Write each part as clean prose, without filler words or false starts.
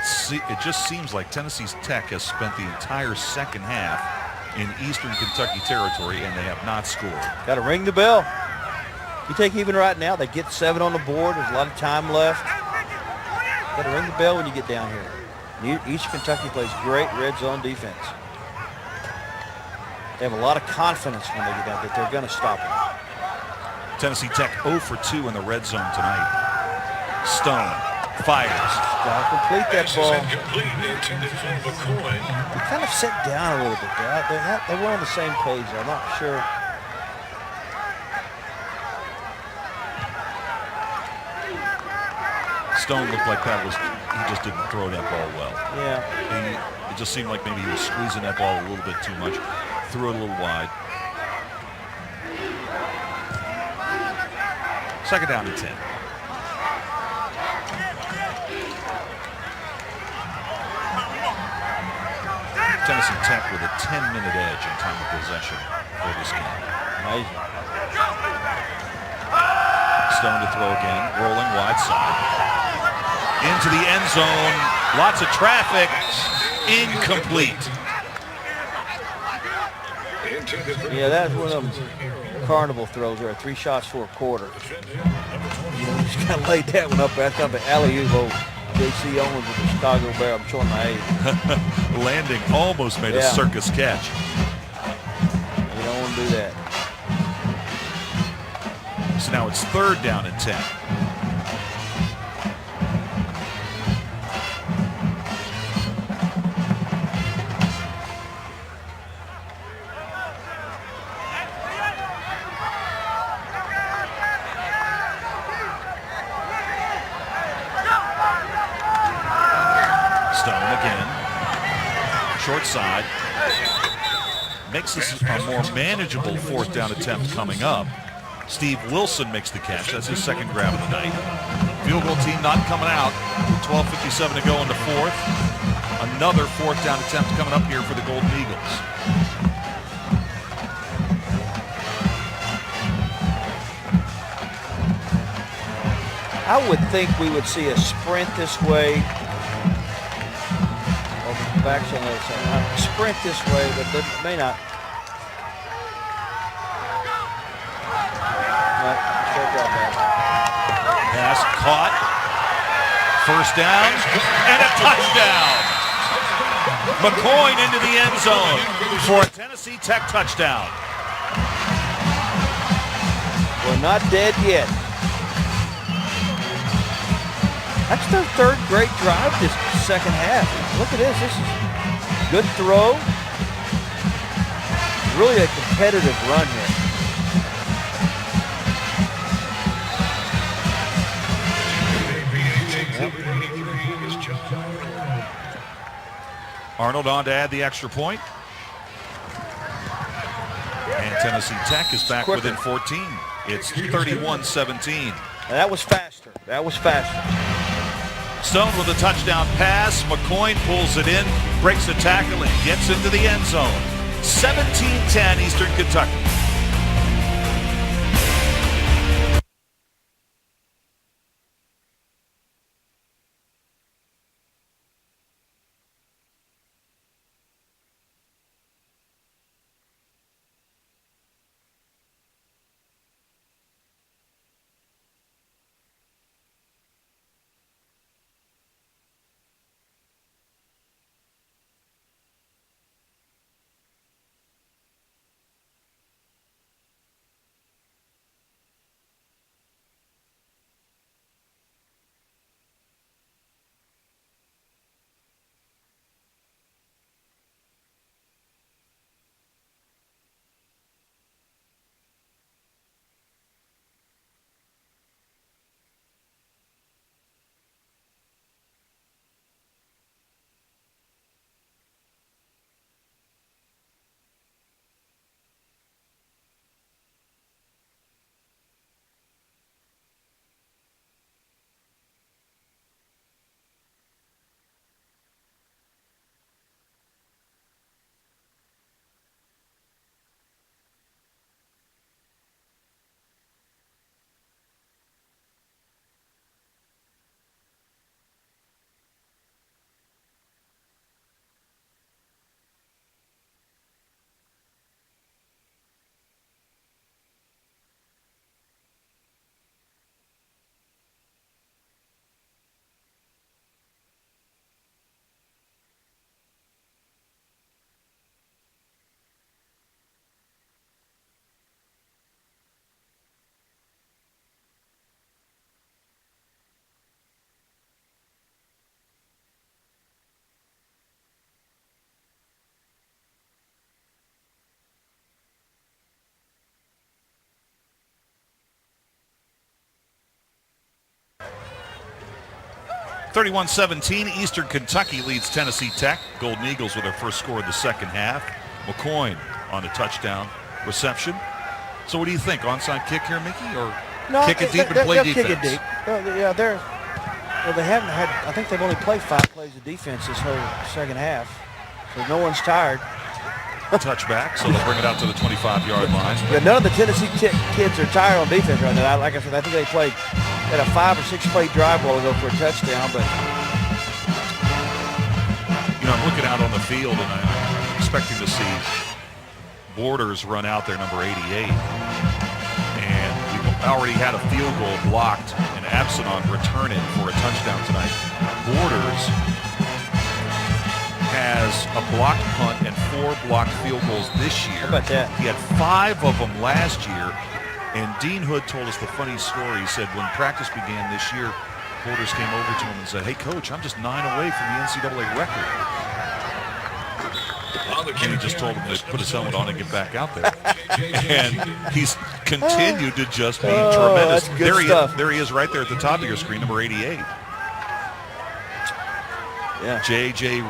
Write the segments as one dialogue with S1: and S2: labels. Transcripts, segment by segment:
S1: It just seems like Tennessee Tech has spent the entire second half in Eastern Kentucky territory, and they have not scored.
S2: Got to ring the bell. You take even right now, they get 7 on the board. There's a lot of time left. Got to ring the bell when you get down here. Eastern Kentucky plays great red zone defense. They have a lot of confidence when they get out that they're going to stop them.
S1: Tennessee Tech 0 for 2 in the red zone tonight. Stone fires.
S2: Got to complete that ball.
S3: McCoy.
S2: They kind of sat down a little bit. They weren't on the same page. I'm not sure.
S1: Stone looked like he just didn't throw that ball well.
S2: Yeah.
S1: It just seemed like maybe he was squeezing that ball a little bit too much. Threw it a little wide. Second down and 10. Tennessee Tech with a 10-minute edge in time of possession for this game.
S2: Amazing.
S1: Stone to throw again, rolling wide side. Into the end zone, lots of traffic, incomplete.
S2: Yeah, that's one of them carnival throws there, 3 shots for a quarter. You know, just kind of laid that one up. That's kind of an alley-oop. J.C. Owens with the Chicago Bear. I'm showing my age.
S1: Landing almost made a circus catch.
S2: You don't want to do that.
S1: So now it's 3rd down and 10. Short side. Makes this a more manageable 4th down attempt coming up. Steve Wilson makes the catch. That's his 2nd grab of the night. Field goal team not coming out. 12:57 to go in the 4th. Another 4th down attempt coming up here for the Golden Eagles.
S2: I would think we would see a sprint this way. Backs on the other side. Sprint this way, but they may not.
S1: Pass caught. 1st down and a touchdown. McCoy into the end zone for a Tennessee Tech touchdown.
S2: We're not dead yet. That's their 3rd great drive this second half. Look at this. This is good throw. Really a competitive run here.
S1: Arnold on to add the extra point. And Tennessee Tech is back within 14. It's 31-17.
S2: That was faster. That was faster.
S1: Stone with a touchdown pass. McCoy pulls it in, breaks the tackle, and gets into the end zone. 17-10 Eastern Kentucky. 31-17, Eastern Kentucky leads Tennessee Tech. Golden Eagles with their first score of the second half. McCoy on a touchdown reception. So what do you think? Onside kick here, Mickey, or kick it deep and play defense?
S2: Kick it deep. Yeah, they haven't had. I think they've only played 5 plays of defense this whole second half, so no one's tired.
S1: Touchback, so they'll bring it out to the 25-yard line.
S2: Yeah, none of the Tennessee kids are tired on defense right now. Like I said, I think they had a 5 or 6 play drive while ago for a touchdown, but
S1: I'm looking out on the field and I'm expecting to see Borders run out there, number 88. And we've already had a field goal blocked and Absalon return it for a touchdown tonight. Borders has a blocked punt and 4 blocked field goals this year.
S2: How about that?
S1: He had 5 of them last year. And Dean Hood told us the funny story. He said when practice began this year, Borders came over to him and said, "Hey, Coach, I'm just 9 away from the NCAA record." And he just told him to put his helmet on and get back out there. And he's continued to just be tremendous.
S2: That's good stuff.
S1: There he is right there at the top of your screen, number 88.
S2: yeah,
S1: J.J.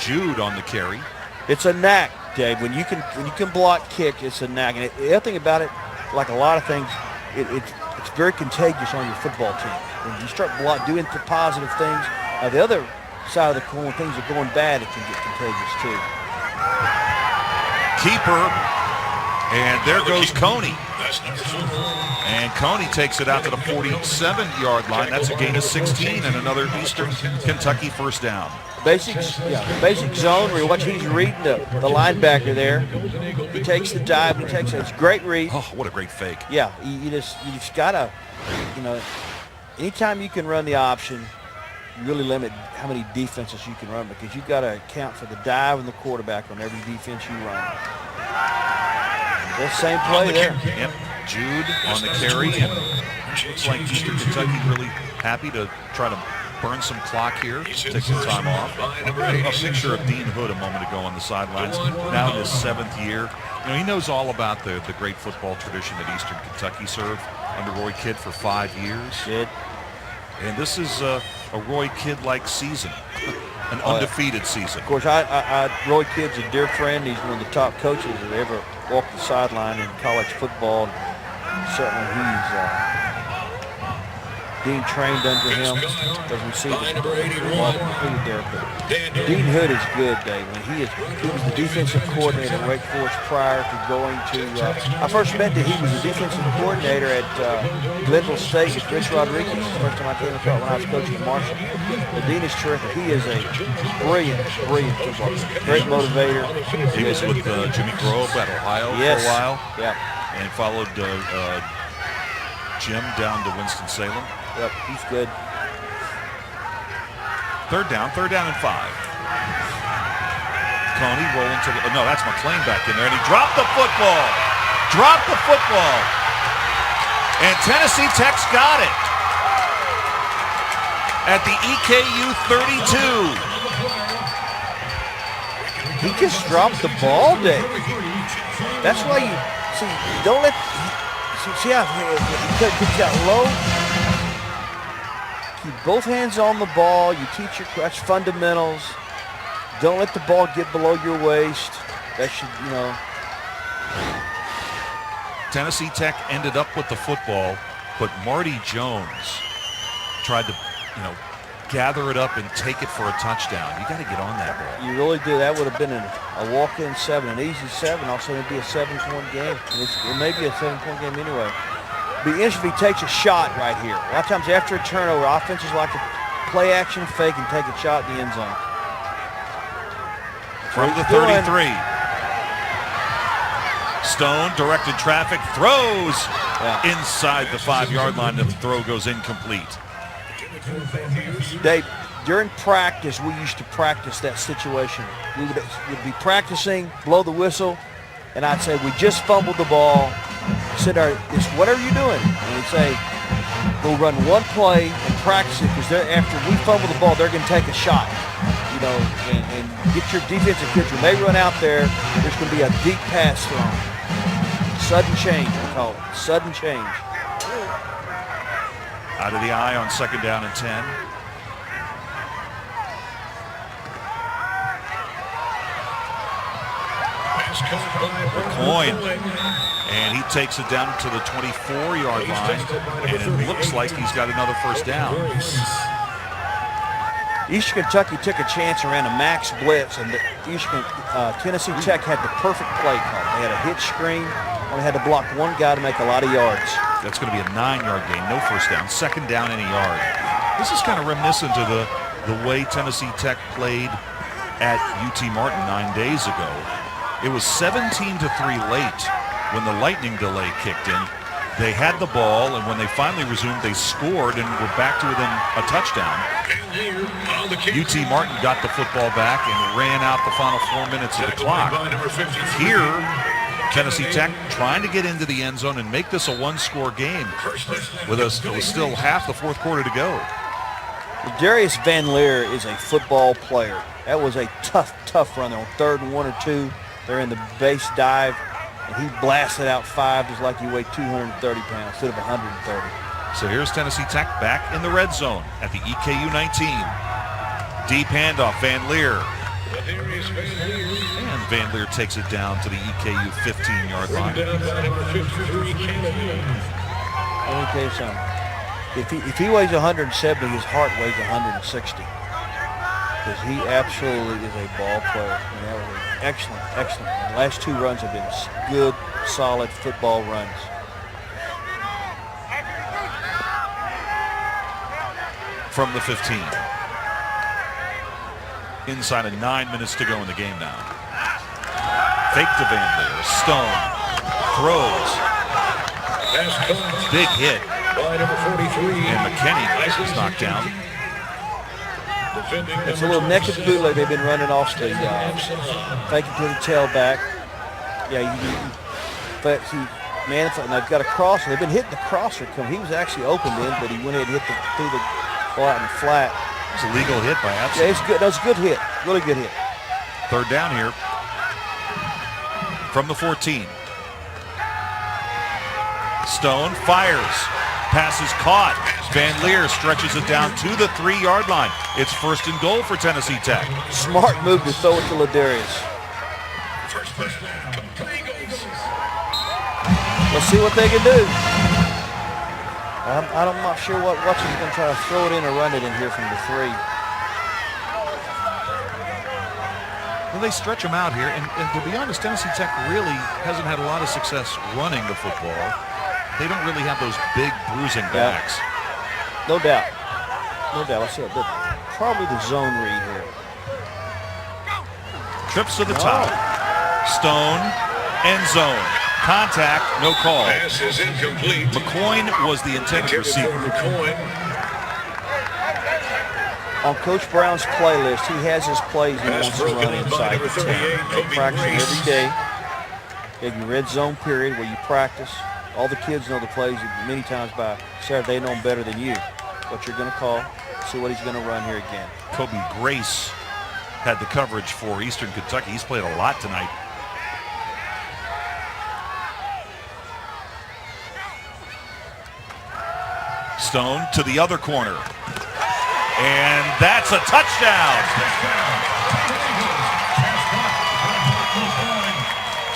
S1: Jude on the carry.
S2: it's a knack, Dave. When you can block kick, it's a knack. And the other thing about it, like a lot of things, it's very contagious on your football team. When you start doing the positive things, the other side of the coin, when things are going bad, it can get contagious too.
S1: Keeper, and there goes Coney. And Coney takes it out to the 47-yard line. That's a gain of 16 and another Eastern Kentucky first down.
S2: Basic zone where he's reading the linebacker there. He takes the dive. It's a great read.
S1: Oh, what a great fake.
S2: Yeah, you just gotta, anytime you can run the option, you really limit how many defenses you can run because you've got to account for the dive and the quarterback on every defense you run. That same play there.
S1: Yep, Jude on the carry, and looks like Eastern Kentucky really happy to try to burn some clock here, take some time off. A picture of Dean Hood a moment ago on the sidelines, now in his 7th year. He knows all about the great football tradition that Eastern Kentucky served under Roy Kidd for 5 years.
S2: Good.
S1: And this is a Roy Kidd-like season, an undefeated season.
S2: Of course, Roy Kidd's a dear friend. He's one of the top coaches that ever walked the sideline in college football. Certainly he's being trained under him as we see the ball completed there. But Dean Hood is good, Dave. He was the defensive coordinator at Wake Forest prior to going to. I first met that he was the defensive coordinator at Glenville State with Rich Rodriguez. The first time I came across when I was coaching at Marshall. But Dean is terrific. He is a brilliant football player. Great motivator.
S1: He was with Jimmy Grove at Ohio for a while.
S2: Yeah.
S1: And followed Jim down to Winston-Salem.
S2: Yep, he's good.
S1: Third down and 5. Coney rolling to the, no, that's McClain back in there, and he dropped the football. And Tennessee Tech's got it at the EKU 32.
S2: He just dropped the ball, Dave. That's why you don't let. See how he got low. Keep both hands on the ball. You teach that's fundamentals. Don't let the ball get below your waist. That should,
S1: Tennessee Tech ended up with the football, but Marty Jones tried to, gather it up and take it for a touchdown. You got to get on that ball.
S2: You really do. That would have been a walk-in 7, an easy 7. Also, it'd be a 7-point game. It may be a 7-point game anyway. Be interesting if he takes a shot right here. A lot of times after a turnover, offenses like to play action fake and take a shot in the end zone.
S1: From the 33. Stone directed traffic, throws inside the 5-yard line. The throw goes incomplete.
S2: Dave, during practice, we used to practice that situation. We would be practicing, blow the whistle, and I'd say, we just fumbled the ball. Sit there, it's whatever you're doing. And he'd say, we'll run one play and practice it because after we fumble the ball, they're going to take a shot. And get your defensive kids. When they run out there, there's going to be a deep pass thrown. Sudden change, we call it. Sudden change.
S1: Out of the eye on 2nd down and 10.
S3: Pass caught by
S1: Coin. And he takes it down to the 24-yard line, and it looks like he's got another first down.
S2: Eastern Kentucky took a chance and ran a max blitz, and Tennessee Tech had the perfect play call. They had a hitch screen, only had to block one guy to make a lot of yards.
S1: That's going to be a 9-yard gain, no first down, second down any yard. This is kind of reminiscent of the way Tennessee Tech played at UT Martin 9 days ago. It was 17-3 late when the lightning delay kicked in. They had the ball, and when they finally resumed, they scored and were back to within a touchdown. UT Martin got the football back and ran out the final 4 minutes of the clock. Here, Tennessee Tech trying to get into the end zone and make this a one-score game with still half the fourth quarter to go.
S2: Darius Van Leer is a football player. That was a tough run there on 3rd and 1 or 2. They're in the base dive, and he blasted out 5 just like he weighed 230 pounds instead of 130.
S1: So here's Tennessee Tech back in the red zone at the EKU 19. Deep handoff, Van Leer. And Van Leer takes it down to the EKU 15-yard line.
S2: Let me tell you something. If he weighs 170, his heart weighs 160. Because he absolutely is a ball player. And that was excellent. The last 2 runs have been good, solid football runs.
S1: From the 15. Inside of 9 minutes to go in the game now. Fake to Van Leer. Stone throws. Big hit. And McKinney is knocked down.
S2: It's a little naked bootleg they've been running off the fake it to the tailback. Yeah, but man, and they've got a crosser. They've been hitting the crosser. He was actually opened in, but he went ahead and threw the ball out in the flat.
S1: It's a legal hit by Absent.
S2: Yeah, it's good. That was a good hit. Really good hit.
S1: 3rd down here from the 14. Stone fires. Pass is caught. Van Leer stretches it down to the 3-yard line. It's 1st and goal for Tennessee Tech.
S2: Smart move to throw it to Ladarius. Let's see what they can do. I'm not sure what Watson's going to try to throw it in or run it in here from the 3.
S1: Well, they stretch them out here, and to be honest, Tennessee Tech really hasn't had a lot of success running the football. They don't really have those big bruising backs.
S2: No doubt. Let's see it. Probably the zone read here.
S1: Trips to the top. Stone, end zone. Contact, no call.
S3: Pass is incomplete.
S1: McCoy was the intended receiver.
S2: On Coach Brown's playlist, he has his plays he wants to run inside the 10. They practice every day. They have your red zone period where you practice. All the kids know the plays many times by Saturday. They know them better than you. What you're going to call, see what he's going to run here again.
S1: Kobe Grace had the coverage for Eastern Kentucky. He's played a lot tonight. Stone to the other corner. And that's a touchdown.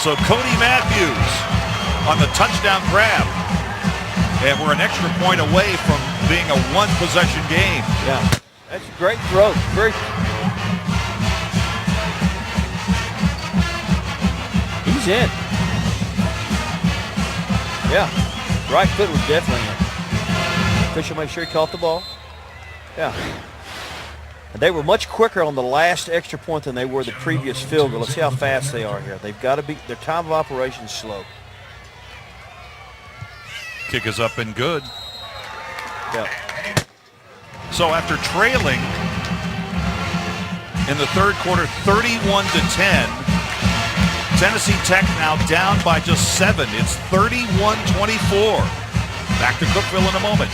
S1: So Cody Matthews on the touchdown grab. And we're an extra point away from being a one-possession game.
S2: Yeah, that's a great throw. He's in. Yeah, right foot was definitely in. Official make sure he caught the ball. Yeah. And they were much quicker on the last extra point than they were the previous field goal. Let's see how fast they are here. They've got to be, their time of operation is slow.
S1: Kick is up and good.
S2: Yeah.
S1: So after trailing in the 3rd quarter 31-10, Tennessee Tech now down by just 7. It's 31-24. Back to Cookeville in a moment.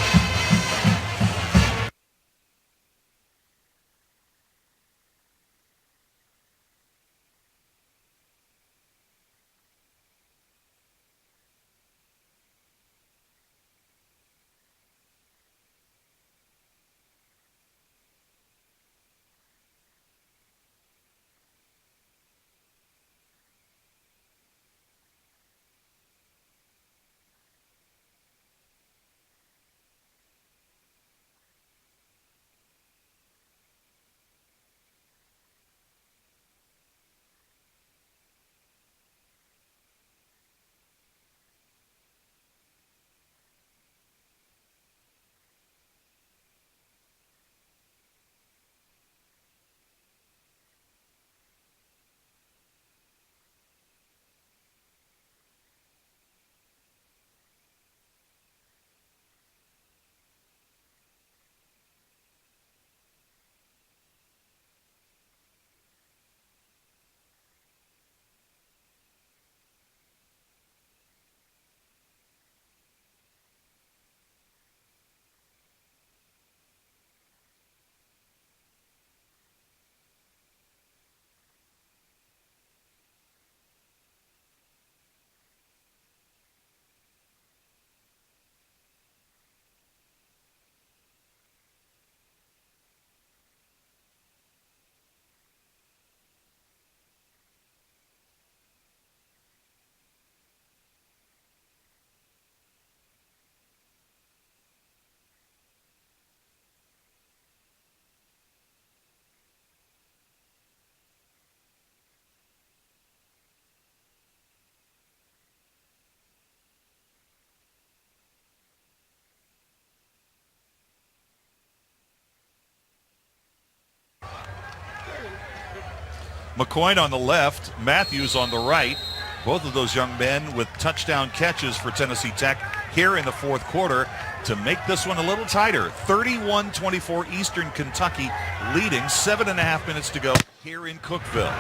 S1: McCoy on the left, Matthews on the right. Both of those young men with touchdown catches for Tennessee Tech here in the fourth quarter to make this one a little tighter. 31-24 Eastern Kentucky leading, 7.5 minutes to go here in Cookeville.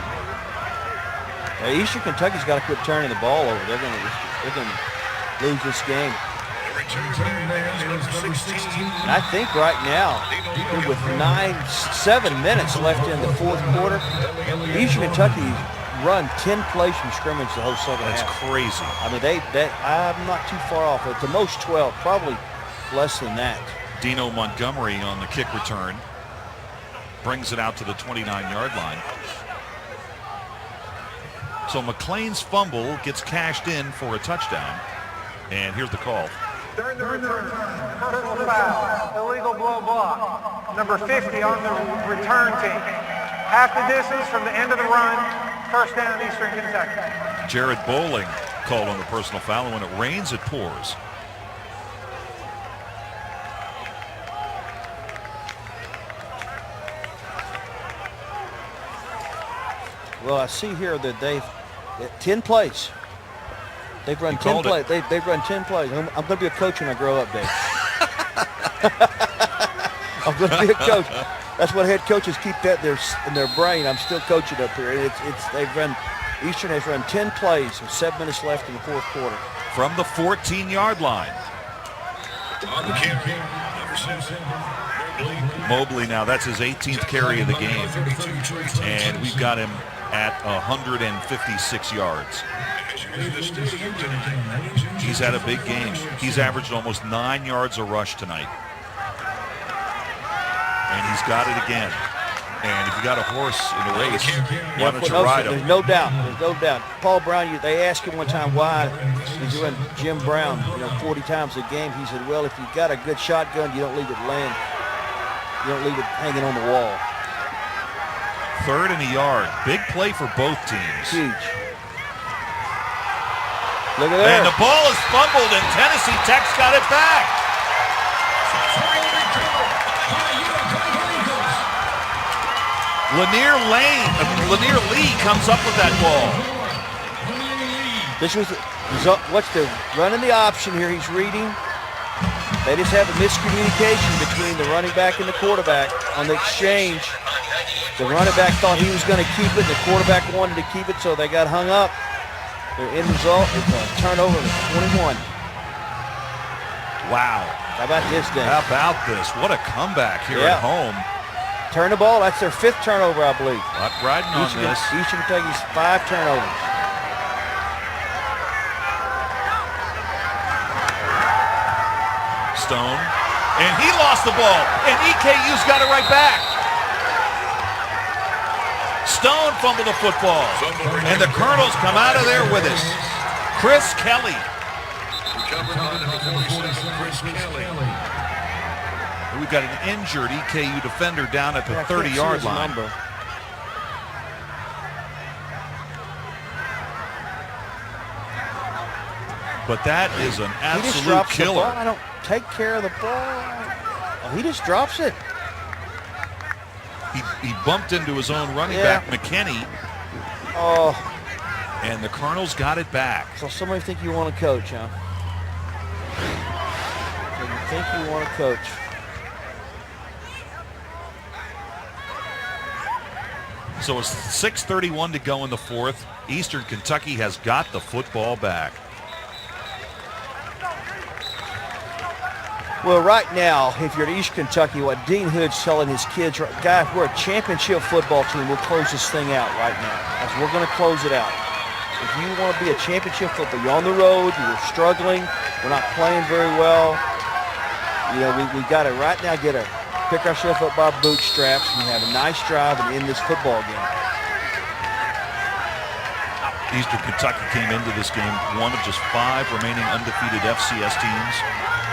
S2: Eastern Kentucky's got to quit turning the ball over. They're going to lose this game. And I think right now, with 7 minutes left in the fourth quarter, Eastern Kentucky run 10 plays from scrimmage the whole second half.
S1: That's crazy.
S2: I mean, I'm not too far off. At the most 12, probably less than that.
S1: Dino Montgomery on the kick return brings it out to the 29-yard line. So McLean's fumble gets cashed in for a touchdown. And here's the call.
S4: During the return, personal foul, illegal blow block, number 50 on the return team. Half the distance from the end of the run, first down Eastern Kentucky.
S1: Jared Bowling called on the personal foul, and when it rains, it pours.
S2: Well, I see here that they've 10 plays. They've run 10 plays. They've run 10 plays. I'm going to be a coach when I grow up, Dave. I'm going to be a coach. That's what head coaches keep that in their brain. I'm still coaching up here. Eastern has run 10 plays with 7 minutes left in the fourth quarter.
S1: From the 14-yard line. Mobley now, that's his 18th carry of the game. And we've got him at 156 yards. He's had a big game. He's averaged almost 9 yards a rush tonight. And he's got it again. And if you got a horse in a race, why don't you ride him?
S2: There's no doubt. There's no doubt. Paul Brown, they asked him one time why he's doing Jim Brown, 40 times a game. He said, well, if you've got a good shotgun, you don't leave it laying. You don't leave it hanging on the wall.
S1: 3rd and a yard. Big play for both teams.
S2: Huge. Look at that.
S1: And the ball is fumbled, and Tennessee Tech's got it back. Lanier Lee comes up with that ball.
S2: This was what's the running the option here. He's reading. They just have a miscommunication between the running back and the quarterback on the exchange. The running back thought he was going to keep it. The quarterback wanted to keep it, so they got hung up. The end result is a turnover of 21.
S1: Wow.
S2: How about this game?
S1: How about this? What a comeback here at home.
S2: Turn the ball. That's their 5th turnover, I believe.
S1: Not riding on this.
S2: Eastern Kentucky's 5 turnovers.
S1: Stone. And he lost the ball. And EKU's got it right back. Stone fumbled the football. And the Colonels come out of there with it. Chris Kelly. We've got an injured EKU defender down at the 30-yard line. But that is an absolute killer.
S2: I don't take care of the ball. Oh, he just drops it.
S1: He bumped into his own running back, McKinney.
S2: Oh.
S1: And the Colonels got it back.
S2: So somebody think you want to coach, huh? So you think you want to coach.
S1: So it's 6:31 to go in the fourth. Eastern Kentucky has got the football back.
S2: Well, right now, if you're at East Kentucky, what Dean Hood's telling his kids, guys, we're a championship football team. We'll close this thing out right now. We're going to close it out. If you want to be a championship football, you're on the road, you're struggling, we're not playing very well. We got to right now pick ourselves up by our bootstraps and have a nice drive and end this football game.
S1: Eastern Kentucky came into this game one of just 5 remaining undefeated FCS teams.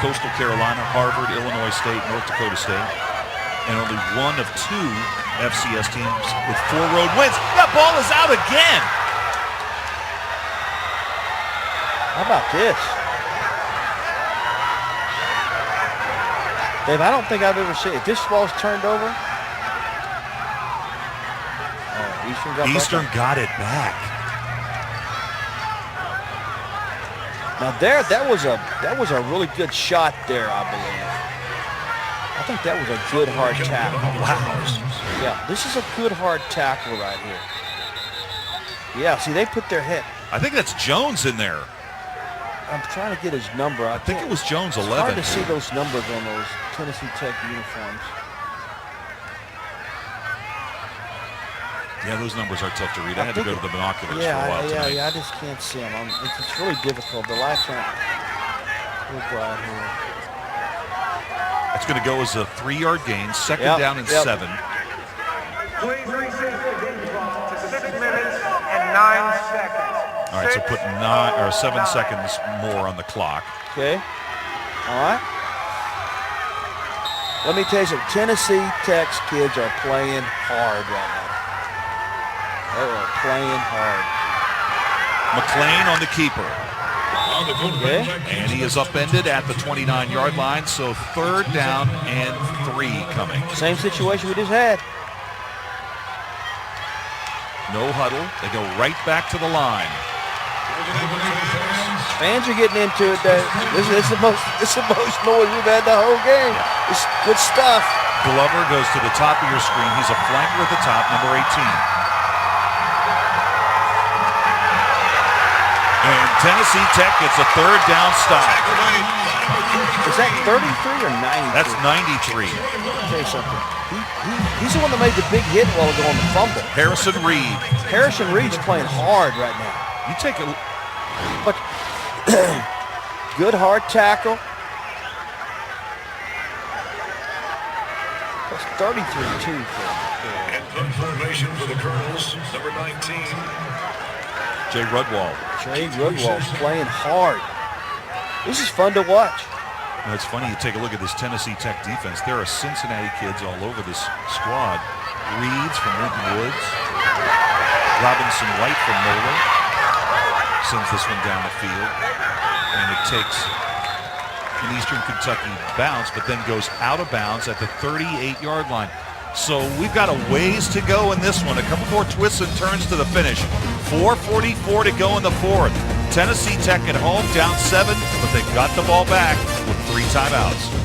S1: Coastal Carolina, Harvard, Illinois State, North Dakota State. And only one of 2 FCS teams with 4 road wins. That ball is out again.
S2: How about this? Dave, I don't think I've ever seen, if this ball's turned over, Eastern
S1: got it back.
S2: Now that was a really good shot there, I believe. I think that was a good hard tackle. Wow. Yeah, this is a good hard tackle right here. Yeah, see, they put their head.
S1: I think that's Jones in there.
S2: I'm trying to get his number.
S1: I think it was Jones 11.
S2: It's hard to see those numbers on those Tennessee Tech uniforms.
S1: Yeah, those numbers are tough to read. I had to go to the binoculars for a while tonight.
S2: Yeah, I just can't see them. It's really difficult. The lights aren't real bright here.
S1: It's going to go as a 3-yard gain, second down and 7.
S4: Please reset the game clock to 6 minutes and 9 seconds.
S1: All right, so put 7 seconds more on the clock.
S2: Okay. All right. Let me tell you something. Tennessee Tech's kids are playing hard right now. They are playing hard.
S1: McLean on the keeper.
S2: Okay.
S1: And he is upended at the 29-yard line, so 3rd down and 3 coming.
S2: Same situation we just had.
S1: No huddle. They go right back to the line.
S2: Fans are getting into it. This is the most noise we've had the whole game. It's good stuff.
S1: Glover goes to the top of your screen. He's a flanker at the top, number 18. And Tennessee Tech gets a 3rd down stop.
S2: Is that 33 or 93?
S1: That's 93.
S2: I'll tell you something. He's the one that made the big hit while ago on the fumble.
S1: Harrison Reed.
S2: Harrison Reed's playing hard right now.
S1: You take a
S2: But good hard tackle. That's 33-2 for him.
S3: And punt formation for the Colonels, number 19.
S1: Jay Rudwall.
S2: Jay Rudwall's playing hard. This is fun to watch.
S1: You know, it's funny, you take a look at this Tennessee Tech defense. There are Cincinnati kids all over this squad. Reeds from Lincoln Woods. Robinson White from Moeller. Sends this one down the field. And it takes an Eastern Kentucky bounce, but then goes out of bounds at the 38-yard line. So we've got a ways to go in this one. A couple more twists and turns to the finish. 4:44 to go in the 4th. Tennessee Tech at home, down 7, but they've got the ball back with 3 timeouts.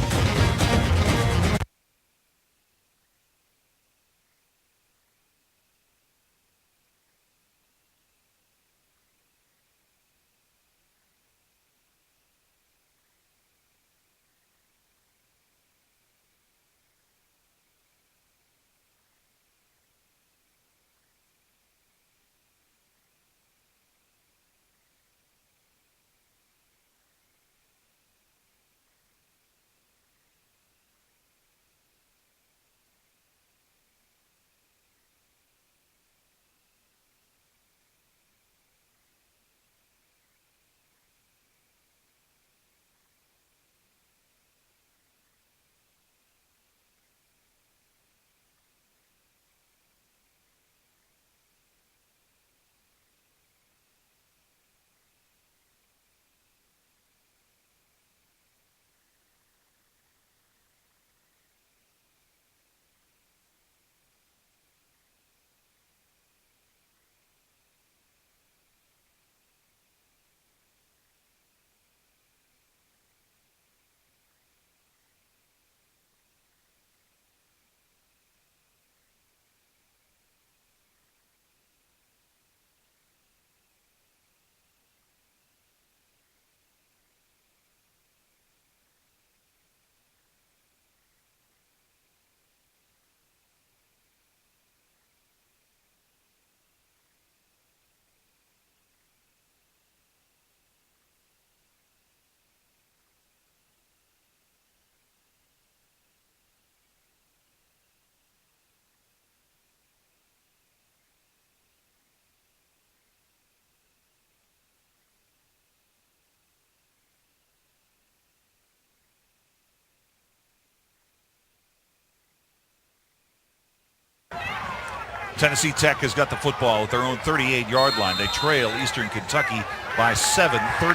S1: Tennessee Tech has got the football at their own 38-yard line. They trail Eastern Kentucky by 7, 31-24.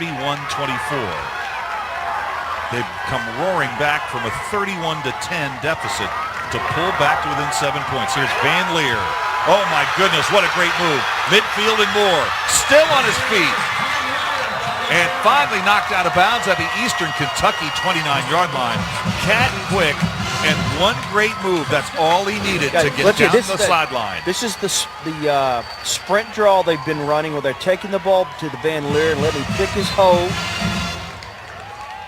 S1: They've come roaring back from a 31-10 deficit to pull back to within 7 points. Here's Van Leer Oh my goodness, what a great move. Midfield and more. Still on his feet. And finally knocked out of bounds at the Eastern Kentucky 29-yard line. Cat quick and one great move. That's all he needed to get down the sideline.
S2: This is the sprint draw they've been running where they're taking the ball to the bandolier and letting him pick his hole.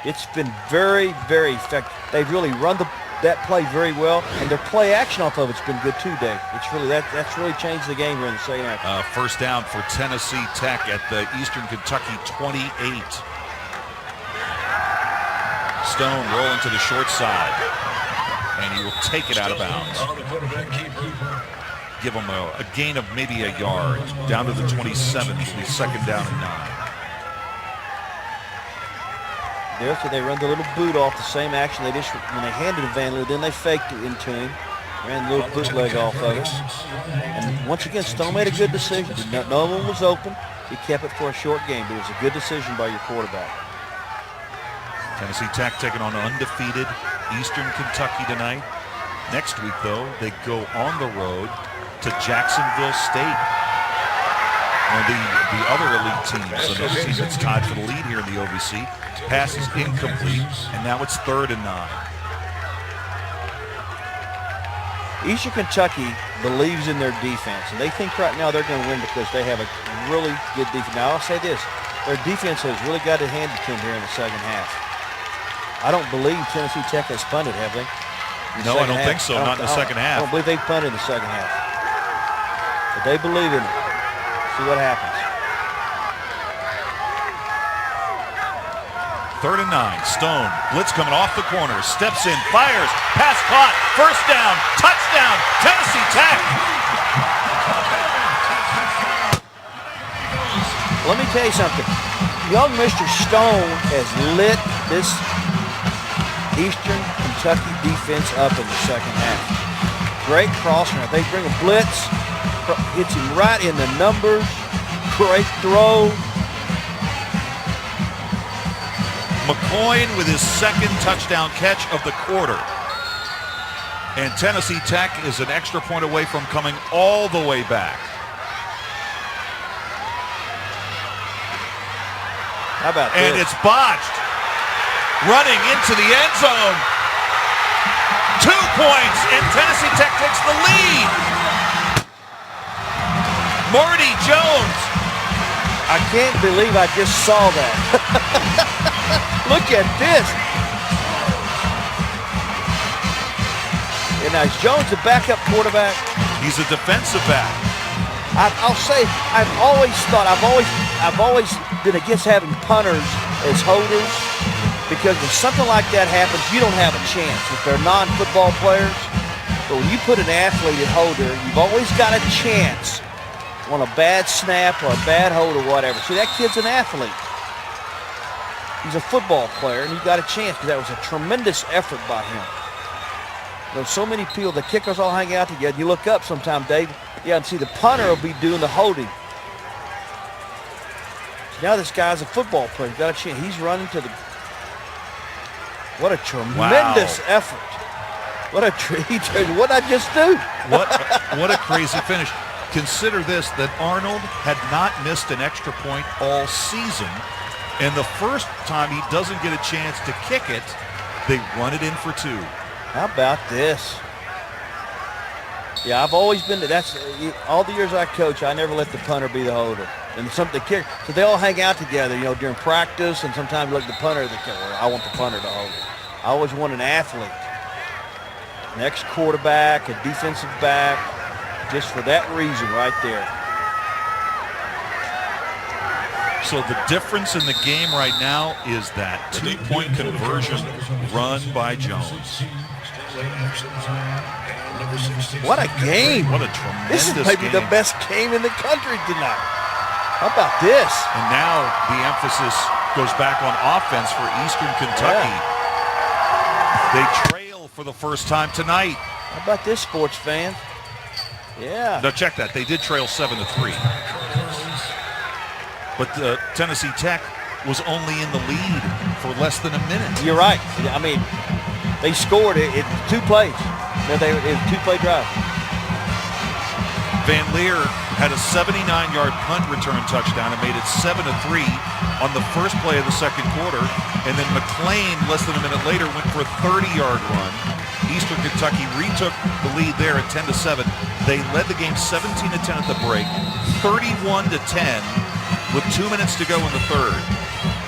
S2: It's been very, very effective. They've really run that play very well, and their play action off of it's been good too, Dave. It's really that's really changed the game here in the second half.
S1: First down for Tennessee Tech at the Eastern Kentucky 28. Stone rolling to the short side, and he will take it out of bounds. Give him a gain of maybe a yard down to the 27. It'll be second down and 9.
S2: There, so they run the little boot off, the same action they just when they handed it Van Leeuwen, then they faked it into him, ran the little bootleg off of it. And once again, Stone made a good decision. No one was open. He kept it for a short game, but it was a good decision by your quarterback.
S1: Tennessee Tech taking on undefeated Eastern Kentucky tonight. Next week, though, they go on the road to Jacksonville State. One of the other elite teams, another team that's tied for the lead here in the OVC. Pass is incomplete, and now it's 3rd and 9.
S2: Eastern Kentucky believes in their defense, and they think right now they're going to win because they have a really good defense. Now, I'll say this. Their defense has really got it handed to them here in the second half. I don't believe Tennessee Tech has punted, have they?
S1: No, I don't think so, not in the second half.
S2: I don't believe they've punted in the second half. But they believe in it. See what happens.
S1: 3rd and 9. Stone. Blitz coming off the corner. Steps in. Fires. Pass caught. First down. Touchdown. Tennessee Tech.
S2: Let me tell you something. Young Mr. Stone has lit this Eastern Kentucky defense up in the second half. Great crossing. They bring a blitz. Hits him right in the numbers. Great throw.
S1: McCoy with his second touchdown catch of the quarter. And Tennessee Tech is an extra point away from coming all the way back.
S2: How about this?
S1: And it's botched. Running into the end zone. 2 points, and Tennessee Tech takes the lead. Marty Jones.
S2: I can't believe I just saw that. Look at this. And now is Jones the backup quarterback?
S1: He's a defensive back.
S2: I'll say I've always been against having punters as holders because when something like that happens, you don't have a chance if they're non-football players. But when you put an athlete at holder, you've always got a chance on a bad snap or a bad hold or whatever. See, that kid's an athlete. He's a football player, and he got a chance because that was a tremendous effort by him. You know, so many people, the kickers all hang out together. You look up sometime, Dave, and see the punter will be doing the holding. So now this guy's a football player. He's got a chance. He's running to the... What a tremendous effort. What did I just do?
S1: What a crazy finish. Consider this, that Arnold had not missed an extra point all season. And the first time he doesn't get a chance to kick it, they run it in for 2.
S2: How about this? Yeah, I've always been, all the years I coach, I never let the punter be the holder. And so they all hang out together, you know, during practice, and sometimes look at the punter, I want the punter to hold it. I always want an athlete, an ex-quarterback, a defensive back, just for that reason right there.
S1: So the difference in the game right now is that 2-point conversion run by Jones.
S2: What a game.
S1: What a tremendous game.
S2: This is maybe the best game in the country tonight. How about this?
S1: And now the emphasis goes back on offense for Eastern Kentucky. Yeah. They trail for the first time tonight.
S2: How about this, sports fans? Yeah.
S1: Now check that. They did trail 7-3. But Tennessee Tech was only in the lead for less than a minute.
S2: You're right. I mean, they scored it 2 plays. It was a 2-play drive.
S1: Van Leer had a 79-yard punt return touchdown and made it 7-3 on the first play of the second quarter. And then McLean, less than a minute later, went for a 30-yard run. Eastern Kentucky retook the lead there at 10-7. They led the game 17-10 at the break, 31-10 with 2 minutes to go in the third.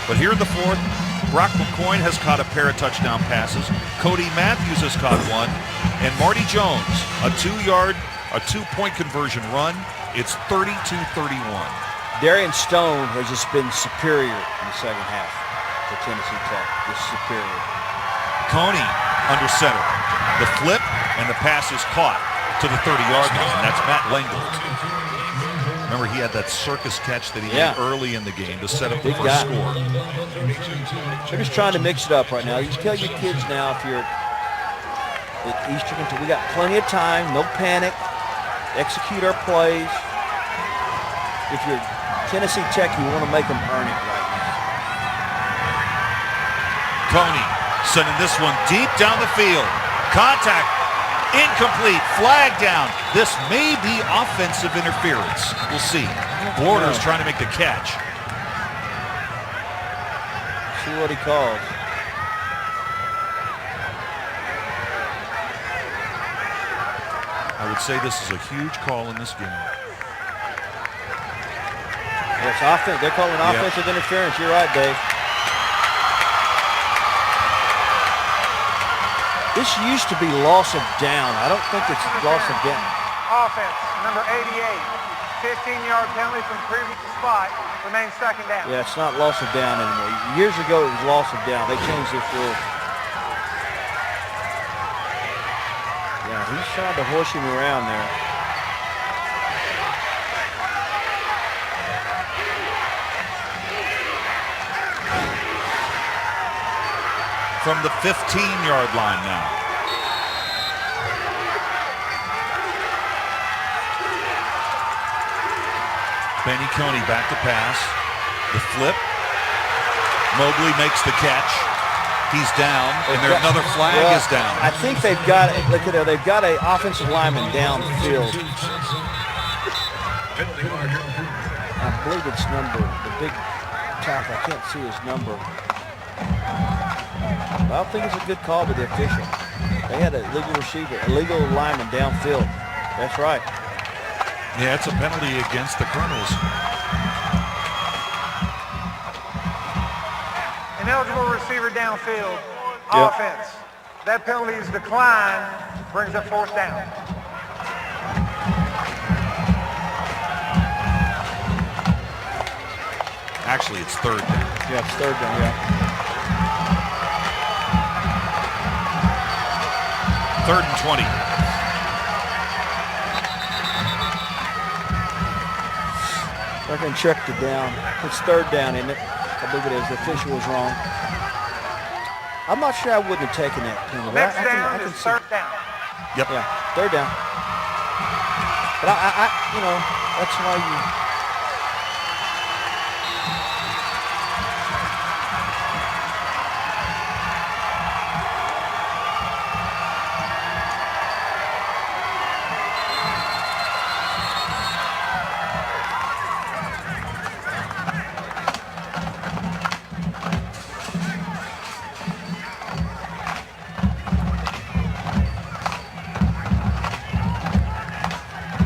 S1: But here in the fourth, Brock McCoy has caught a pair of touchdown passes. Cody Matthews has caught one. And Marty Jones, a 2-point conversion run. It's 32-31.
S2: Darian Stone has just been superior in the second half for Tennessee Tech. Just superior.
S1: Coney under center. The flip and the pass is caught to the 30-yard line. That's Matt Lengel. Remember, he had that circus catch that he made early in the game to set up the first score.
S2: They're just trying to mix it up right now. You tell your kids now, if you're at Eastern Kentucky, we got plenty of time, no panic, execute our plays. If you're Tennessee Tech, you want to make them earn it right now.
S1: Coney sending this one deep down the field. Contact. Incomplete, flag down. This may be offensive interference. We'll see. Borders trying to make the catch.
S2: See what he calls.
S1: I would say this is a huge call in this game.
S2: It's offense. They're calling offensive interference. You're right, Dave. This used to be loss of down. I don't think it's loss of down.
S4: Offense, number 88. 15-yard penalty from previous spot. Remains second down.
S2: Yeah, it's not loss of down anymore. Years ago, it was loss of down. They changed this rule. Yeah, he's trying to horse him around there.
S1: From the 15-yard line now. Benny Coney back to pass. The flip. Mobley makes the catch. He's down, and another flag is down.
S2: I think they've got it. Look at there. They've got an offensive lineman downfield. I believe it's number the big tackle. I can't see his number. I don't think it's a good call by the official. They had a legal receiver, a legal lineman downfield. That's right.
S1: Yeah, it's a penalty against the Colonels.
S4: Ineligible receiver downfield. Offense. That penalty is declined. Brings up fourth down.
S1: Actually, it's third down.
S2: Yeah, it's third down, yeah.
S1: 3rd and 20.
S2: They're going to check the down. It's third down, isn't it? I believe it is. The official was wrong. I'm not sure I wouldn't have taken that penalty.
S4: Next down is third down.
S1: Yep.
S2: Yeah, third down. But you know, that's why you.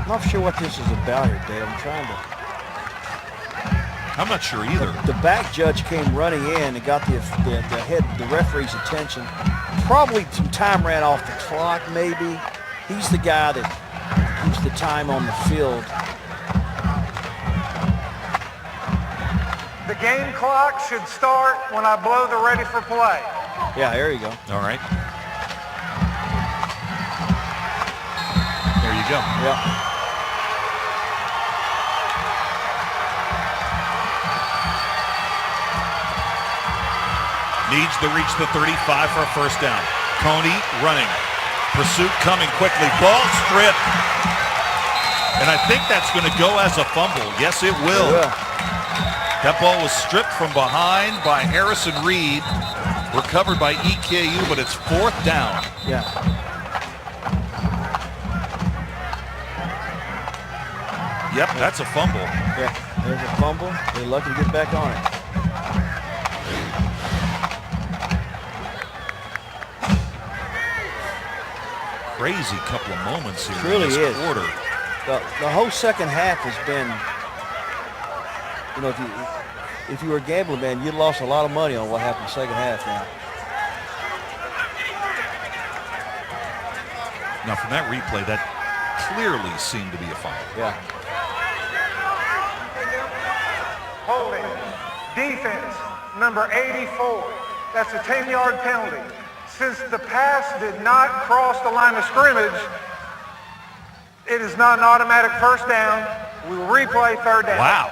S2: I'm not sure what this is about here, Dave.
S1: I'm not sure either.
S2: The back judge came running in and got the referee's attention. Probably some time ran off the clock, maybe. He's the guy that keeps the time on the field.
S4: The game clock should start when I blow the ready for play.
S2: Yeah, there you go.
S1: All right. There you go.
S2: Yeah.
S1: Needs to reach the 35 for a first down. Coney running. Pursuit coming quickly. Ball stripped. And I think that's going to go as a fumble. Yes, it will. That ball was stripped from behind by Harrison Reed. Recovered by EKU, but it's fourth down.
S2: Yeah.
S1: Yep, that's a fumble.
S2: Yeah, there's a fumble. They're lucky to get back on it.
S1: Crazy couple of moments here
S2: Really
S1: in this
S2: is.
S1: quarter.
S2: The whole second half has been, you know, if you were a gambler, man, you lost a lot of money on what happened in the second half now.
S1: Now, from that replay, that clearly seemed to be a foul.
S2: Yeah.
S4: Holding. Defense, number 84. That's a 10-yard penalty. Since the pass did not cross the line of scrimmage, it is not an automatic first down. We will replay third down.
S1: Wow.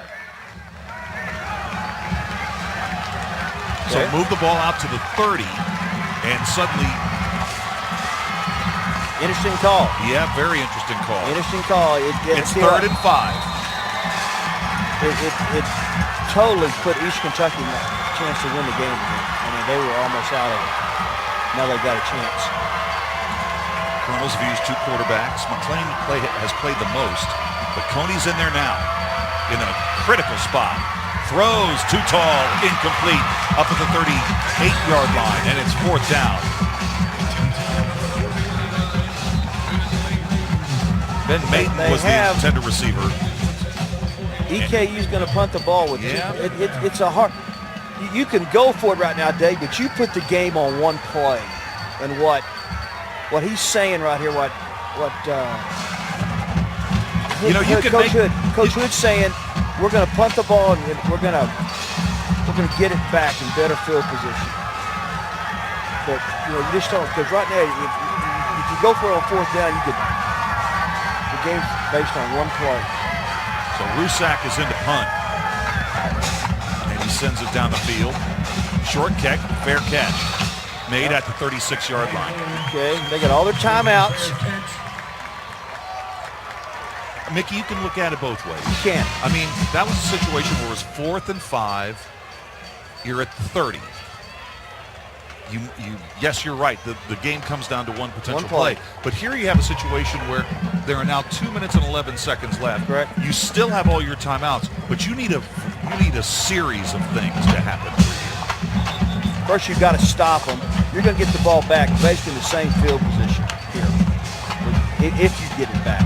S1: So
S2: Okay.
S1: move the ball out to the 30, and suddenly,
S2: Interesting call.
S1: yeah, very interesting call.
S2: Interesting call.
S1: It's 3rd and 5.
S2: It totally put East Kentucky a chance to win the game. I mean, they were almost out of it. Now they've got a chance.
S1: Colonels have used 2 quarterbacks. McLean has played the most, but Coney's in there now in a critical spot. Throws too tall, incomplete, up at the 38-yard line, and it's 4th down. Ben Maiden was the intended receiver.
S2: EKU's going to punt the ball with
S1: Yeah.
S2: it's a hard. You can go for it right now, Dave, but you put the game on one play, and what he's saying right here,
S1: You know, you can
S2: Coach
S1: make
S2: Coach Hood's saying we're going to punt the ball and we're going to get it back in better field position. But you know, you just don't, because right now if you go for it on 4th down, you could. The game's based on one play.
S1: So Rusak is in to punt. And he sends it down the field. Short kick, fair catch. Made at the 36-yard line.
S2: Okay, they got all their timeouts.
S1: Mickey, you can look at it both ways.
S2: You can.
S1: I mean, that was a situation where it was 4th and 5. You're at 30. Yes, you're right. The game comes down to one potential play. But here you have a situation where there are now 2 minutes and 11 seconds left.
S2: Correct.
S1: You still have all your timeouts, but you need a series of things to happen for you.
S2: First, you've got to stop them. You're going to get the ball back basically in the same field position here, if you get it back.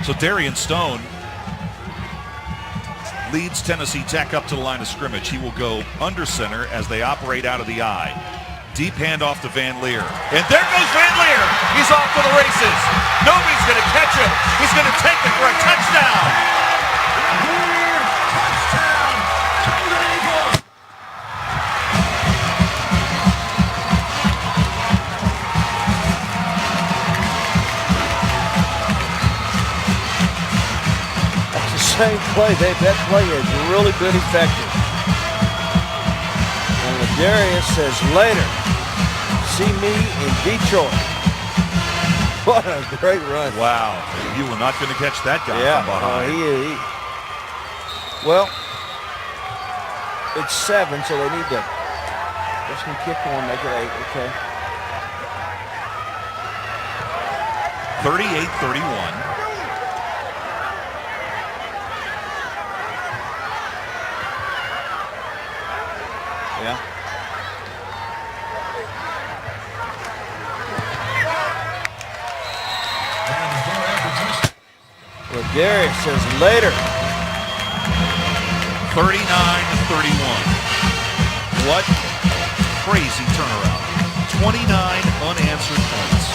S1: So Darian Stone leads Tennessee Tech up to the line of scrimmage. He will go under center as they operate out of the I. Deep handoff to Van Leer. And there goes Van Leer. He's off to the races. Nobody's going to catch him. He's going to take it for a touchdown.
S2: Same play. That play has really been effective. And Ladarius says later, see me in Detroit. What a great run.
S1: Wow. You were not going to catch that guy from behind.
S2: Well, it's 7, so they need to just gonna kick one, make it 8, okay.
S1: 38-31.
S2: Yeah. Well, Darius says later.
S1: 39-31. What crazy turnaround. 29 unanswered points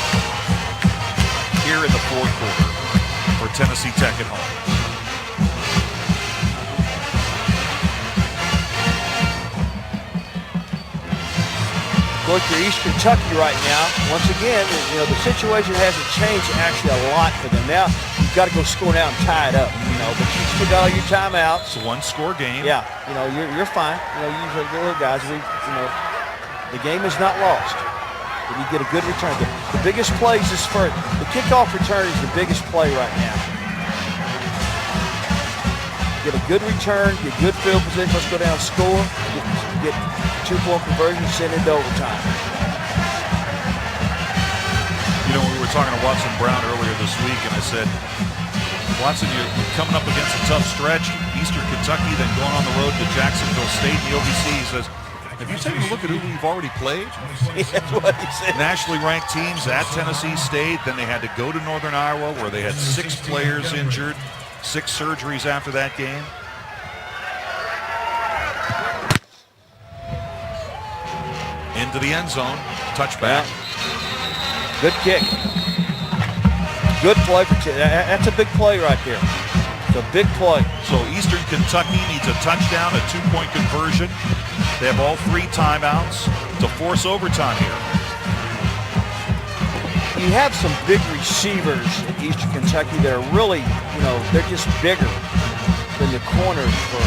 S1: here in the 4th quarter for Tennessee Tech at home.
S2: Of course, you're East Kentucky right now. Once again, you know, the situation hasn't changed actually a lot for them. Now, you've got to go score now and tie it up, you know, but you still got all your timeouts.
S1: It's a 1-score game.
S2: Yeah, you know, you're fine. You know, usually the guys, the game is not lost. But you get a good return. The biggest plays is first. The kickoff return is the biggest play right now. Get a good return, get good field position. Let's go down, score, get 2-point conversion, send it to overtime.
S1: You know, we were talking to Watson Brown earlier this week, and I said, Watson, you're coming up against a tough stretch, Eastern Kentucky, then going on the road to Jacksonville State and the OVC. He says, have you taken a look at who we've already played?
S2: Yeah, that's what he said.
S1: Nationally ranked teams at Tennessee State. Then they had to go to Northern Iowa, where they had 6 players injured, 6 surgeries after that game. Into the end zone, touchback.
S2: Yeah. Good kick. Good play for that's a big play right there. It's a big play.
S1: So Eastern Kentucky needs a touchdown, a 2-point conversion. They have all 3 timeouts to force overtime here.
S2: You have some big receivers at Eastern Kentucky that are really, they're just bigger than the corners for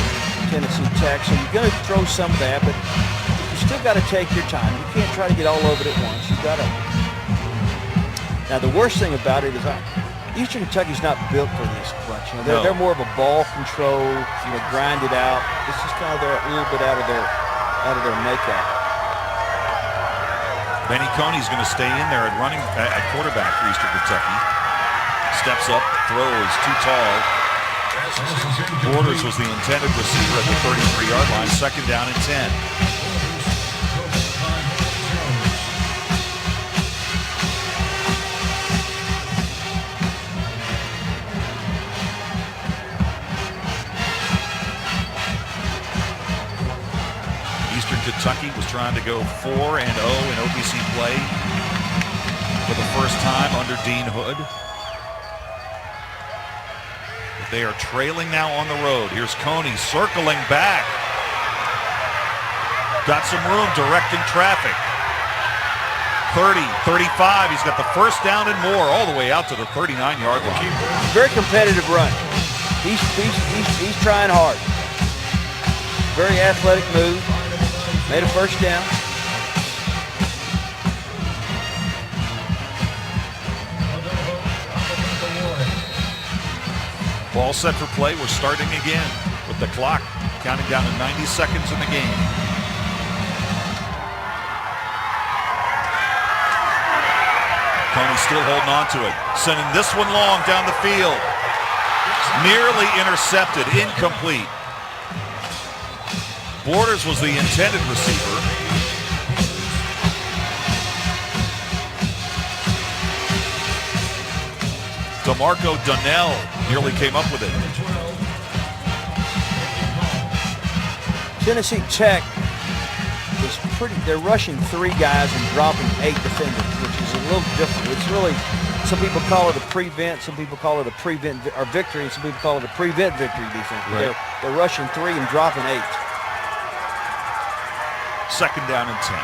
S2: Tennessee Tech. So you're going to throw some of that, but you still got to take your time. You can't try to get all over it at once. You got to. Now the worst thing about it is Eastern Kentucky's not built for this bunch. They're more of a ball control, grind it out. This is kind of a little bit out of their makeup.
S1: Benny Coney's going to stay in there at quarterback for Eastern Kentucky. Steps up, throws too tall. Borders was the intended receiver at the 33-yard line. 2nd down and 10. Kentucky was trying to go 4-0 in OVC play for the first time under Dean Hood. But they are trailing now on the road. Here's Coney circling back. Got some room directing traffic. 30, 35. He's got the first down and more all the way out to the 39-yard line.
S2: Very competitive run. He's trying hard. Very athletic move. Made a first down.
S1: Ball set for play. We're starting again with the clock counting down to 90 seconds in the game. Coney still holding on to it. Sending this one long down the field. Nearly intercepted. Incomplete. Borders was the intended receiver. DeMarco Donnell nearly came up with it.
S2: Tennessee Tech is they're rushing 3 guys and dropping 8 defenders, which is a little different. It's really, some people call it a prevent, some people call it a prevent or victory, and some people call it a prevent victory defense.
S1: Right.
S2: They're rushing 3 and dropping 8.
S1: 2nd down and 10.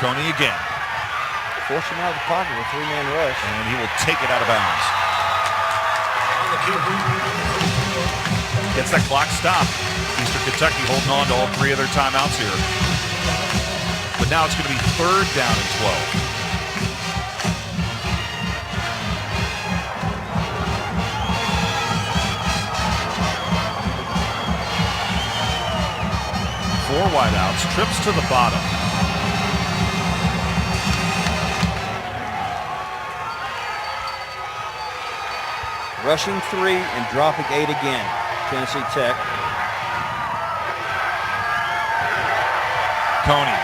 S1: Coney again.
S2: Force him out of the pocket with a 3-man rush.
S1: And he will take it out of bounds. Gets that clock stopped. Eastern Kentucky holding on to all 3 of their timeouts here. But now it's going to be 3rd down and 12. Four wideouts, trips to the bottom.
S2: Rushing 3 and dropping 8 again. Tennessee Tech.
S1: Coney,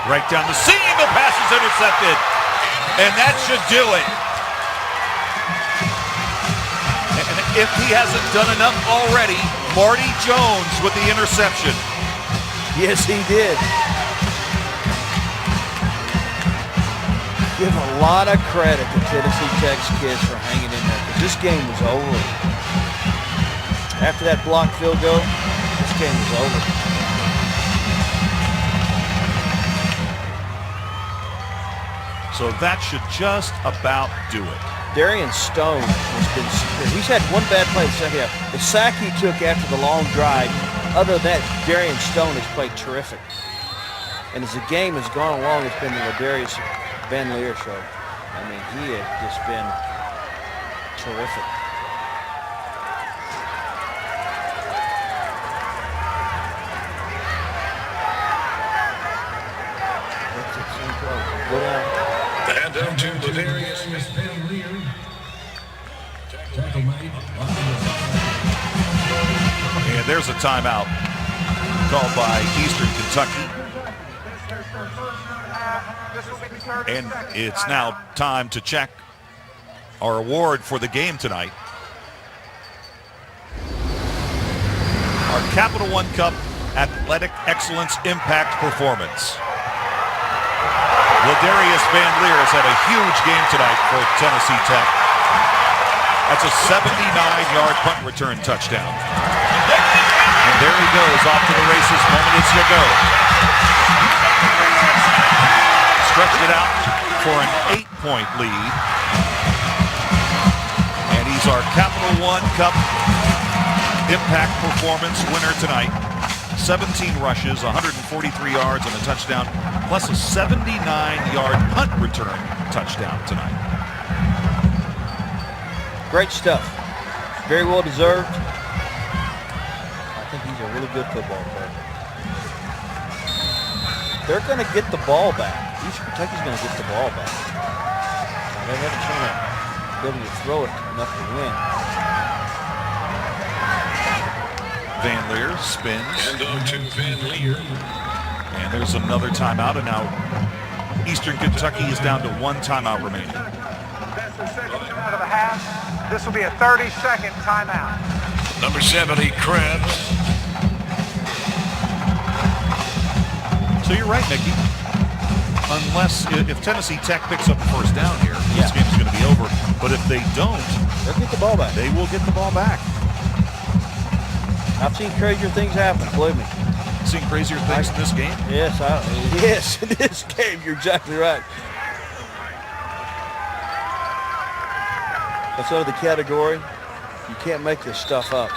S1: right down the seam, the pass is intercepted. And that should do it. And if he hasn't done enough already, Marty Jones with the interception.
S2: Yes, he did. Give a lot of credit to Tennessee Tech's kids for hanging in there, because this game was over. After that blocked field goal, this game was over.
S1: So that should just about do it.
S2: Darian Stone has been, he's had one bad play in the second half. The sack he took after the long drive, other than that, Darian Stone has played terrific. And as the game has gone along, it's been the Ladarius Van Leer show. I mean, he has just been terrific. Go down.
S3: And down to Ladarius.
S1: And there's a timeout called by Eastern Kentucky. And it's now time to check our award for the game tonight. Our Capital One Cup Athletic Excellence Impact Performance. Ladarius Van Leer has had a huge game tonight for Tennessee Tech. That's a 79-yard punt return touchdown. And there he goes, off to the races. Moment is your go. Stretched it out for an 8-point lead. And he's our Capital One Cup Impact Performance winner tonight. 17 rushes, 143 yards and a touchdown, plus a 79-yard punt return touchdown tonight.
S2: Great stuff. Very well deserved. I think he's a really good football player. They're going to get the ball back. East Kentucky's going to get the ball back. Now, they haven't shown the ability to throw it enough to win.
S1: Van Leer spins.
S3: And on to Van Leer.
S1: And there's another timeout, and now Eastern Kentucky is down to one timeout remaining.
S4: That's the second timeout of the half. This will be a 30-second timeout.
S3: Number 70, Krebs.
S1: So you're right, Mickey. Unless, if Tennessee Tech picks up the first down here, this game's going to be over. But if they don't,
S2: they'll get the ball back.
S1: They will get the ball back.
S2: I've seen crazier things happen, believe me.
S1: Seen crazier things in this game?
S2: Yes, yes, in this game, you're exactly right. That's out of the category. You can't make this stuff up.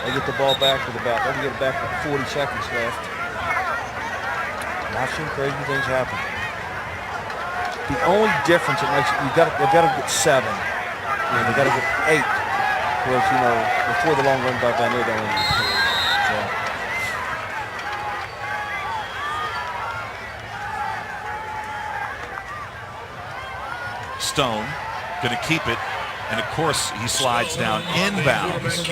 S2: They get the ball back with they can get it back with 40 seconds left. And I've seen crazy things happen. The only difference it makes, they've got to get 7. They've got to get 8. Whereas, before the long run by Van Leer, they only need 2.
S1: Stone going to keep it, and of course he slides down inbounds,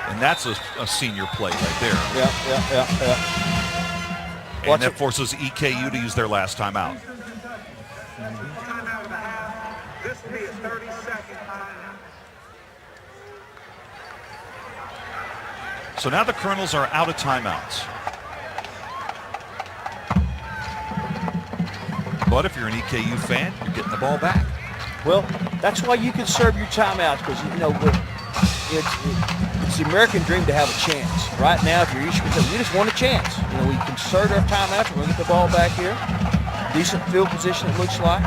S1: and that's a senior play right there.
S2: Yeah.
S1: And that forces EKU to use their last timeout.
S4: This will be a 30-second timeout.
S1: So now the Colonels are out of timeouts. But if you're an EKU fan, you're getting the ball back.
S2: Well, that's why you can serve your timeouts, because it's the American dream to have a chance. Right now, if you're Eastern Kentucky, you just want a chance. We can serve our timeouts. We're going to get the ball back here. Decent field position, it looks like.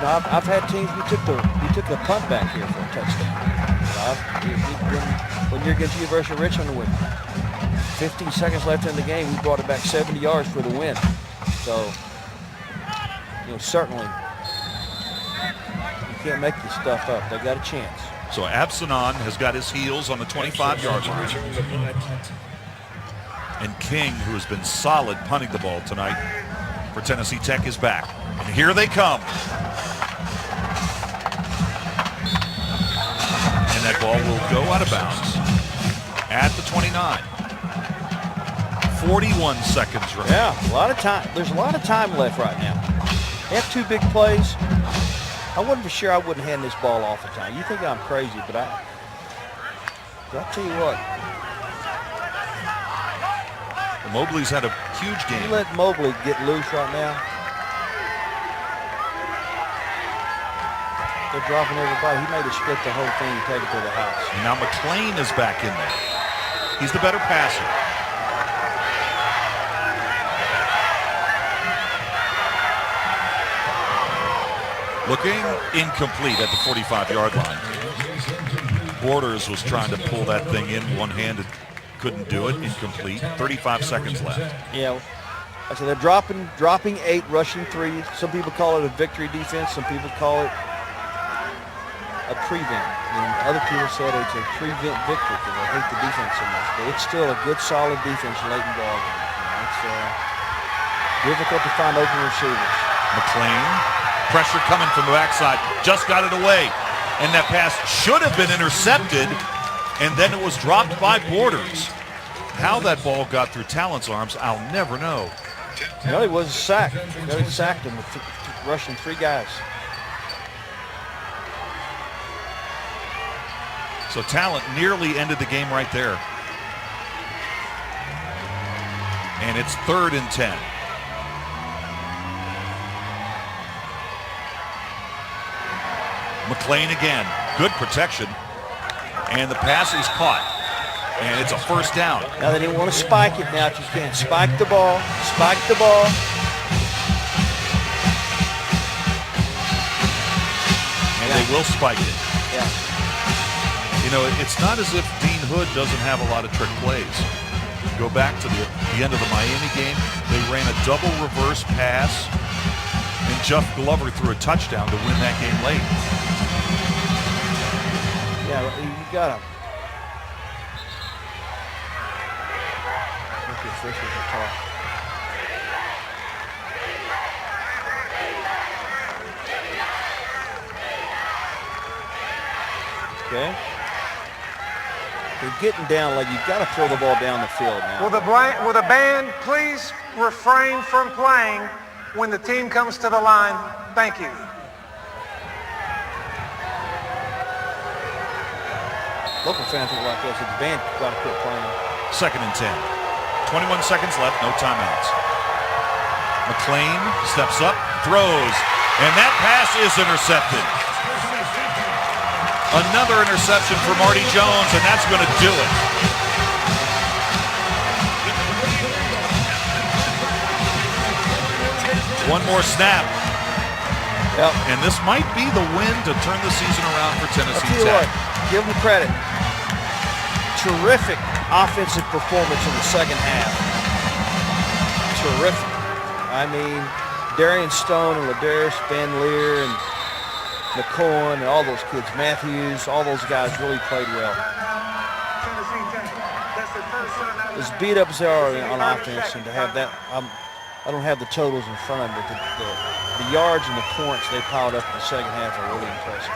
S2: I've had teams we took the punt back here for a touchdown. When you're against University of Richmond with 15 seconds left in the game, we brought it back 70 yards for the win. So, certainly you can't make this stuff up. They got a chance.
S1: So Absanon has got his heels on the 25-yard line. And King, who has been solid punting the ball tonight for Tennessee Tech, is back. And here they come. And that ball will go out of bounds at the 29. 41 seconds remaining.
S2: Yeah, a lot of time. There's a lot of time left right now. They have 2 big plays. I wasn't for sure I wouldn't hand this ball off at time. You think I'm crazy, but I'll tell you what.
S1: Mobley's had a huge game.
S2: You let Mobley get loose right now. They're dropping everybody. He made it split the whole thing and take it to the house.
S1: And now McLean is back in there. He's the better passer. Looking incomplete at the 45-yard line. Borders was trying to pull that thing in one-handed. Couldn't do it. Incomplete. 35 seconds left.
S2: Yeah. So they're dropping 8, rushing 3. Some people call it a victory defense. Some people call it a prevent. And other people said it's a prevent victory because they hate the defense so much. But it's still a good, solid defense late in ball game. Difficult to find open receivers.
S1: McLean, pressure coming from the backside, just got it away. And that pass should have been intercepted, and then it was dropped by Borders. How that ball got through Talent's arms, I'll never know.
S2: No, he was sacked. He sacked him with rushing 3 guys.
S1: So Talent nearly ended the game right there. And it's 3rd and 10. McLean again, good protection. And the pass is caught. And it's a 1st down.
S2: Now they didn't want to spike it now if you can. Spike the ball, spike the ball.
S1: And they will spike it.
S2: Yeah.
S1: You know, it's not as if Dean Hood doesn't have a lot of trick plays. Go back to the end of the Miami game. They ran a double reverse pass, and Jeff Glover threw a touchdown to win that game late.
S2: Yeah, you got him. The officials are talking. Okay. They're getting down, like you've got to throw the ball down the field now.
S4: Will the band please refrain from playing when the team comes to the line? Thank you.
S2: Local fans are like this. The band got to quit playing.
S1: 2nd and 10. 21 seconds left, no timeouts. McLean steps up, throws, and that pass is intercepted. Another interception for Marty Jones, and that's going to do it. One more snap.
S2: Yep.
S1: And this might be the win to turn the season around for Tennessee Tech.
S2: Give them credit. Terrific offensive performance in the 2nd half. Terrific. I mean, Darian Stone and Ladarius Van Leer and McCoy and all those kids, Matthews, all those guys really played well. As beat up as they are on offense, and to have that, I don't have the totals in front of me, but the yards and the points they piled up in the 2nd half are really impressive.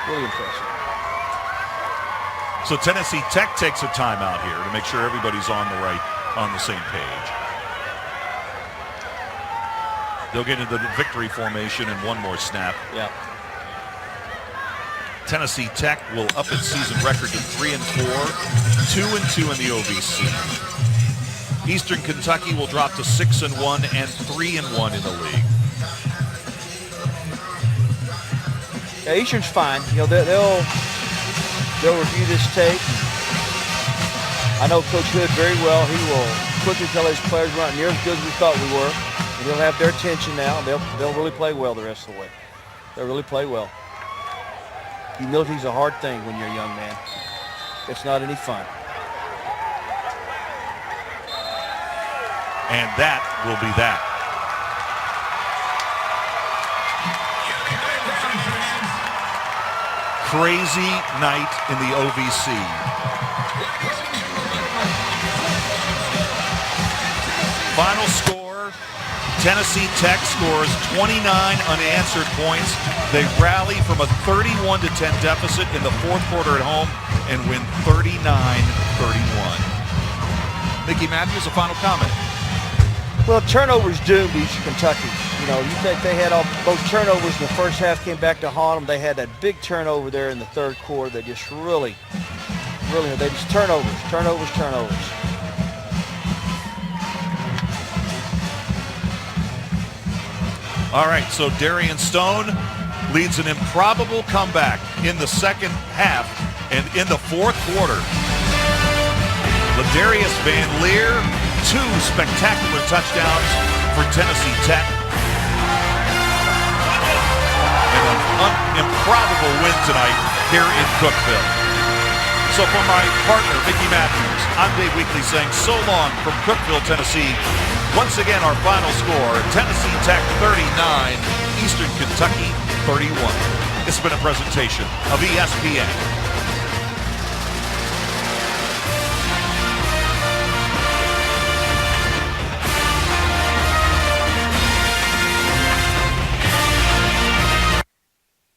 S2: Really impressive.
S1: So Tennessee Tech takes a timeout here to make sure everybody's on the same page. They'll get into the victory formation in one more snap.
S2: Yeah.
S1: Tennessee Tech will up its season record to 3-4, 2-2 in the OVC. Eastern Kentucky will drop to 6-1 and 3-1 in the league.
S2: Yeah, Eastern's fine. You know, they'll review this tape. I know Coach Hood very well. He will quickly tell his players we're not near as good as we thought we were. And he'll have their attention now. They'll really play well the rest of the way. They'll really play well. Humility's a hard thing when you're a young man. It's not any fun.
S1: And that will be that. Crazy night in the OVC. Final score, Tennessee Tech scores 29 unanswered points. They rally from a 31-10 deficit in the 4th quarter at home and win 39-31. Mickey Matthews, a final comment.
S2: Well, turnovers doomed Eastern Kentucky. You know, you think they had all those turnovers in the 1st half, came back to haunt them. They had that big turnover there in the 3rd quarter. They just really, they just turnovers.
S1: All right, so Darian Stone leads an improbable comeback in the 2nd half, and in the 4th quarter, Ladarius Van Leer, 2 spectacular touchdowns for Tennessee Tech. And an improbable win tonight here in Cookeville. So for my partner, Mickey Matthews, I'm Dave Weekley saying so long from Cookeville, Tennessee. Once again, our final score, Tennessee Tech 39, Eastern Kentucky 31. It's been a presentation of ESPN.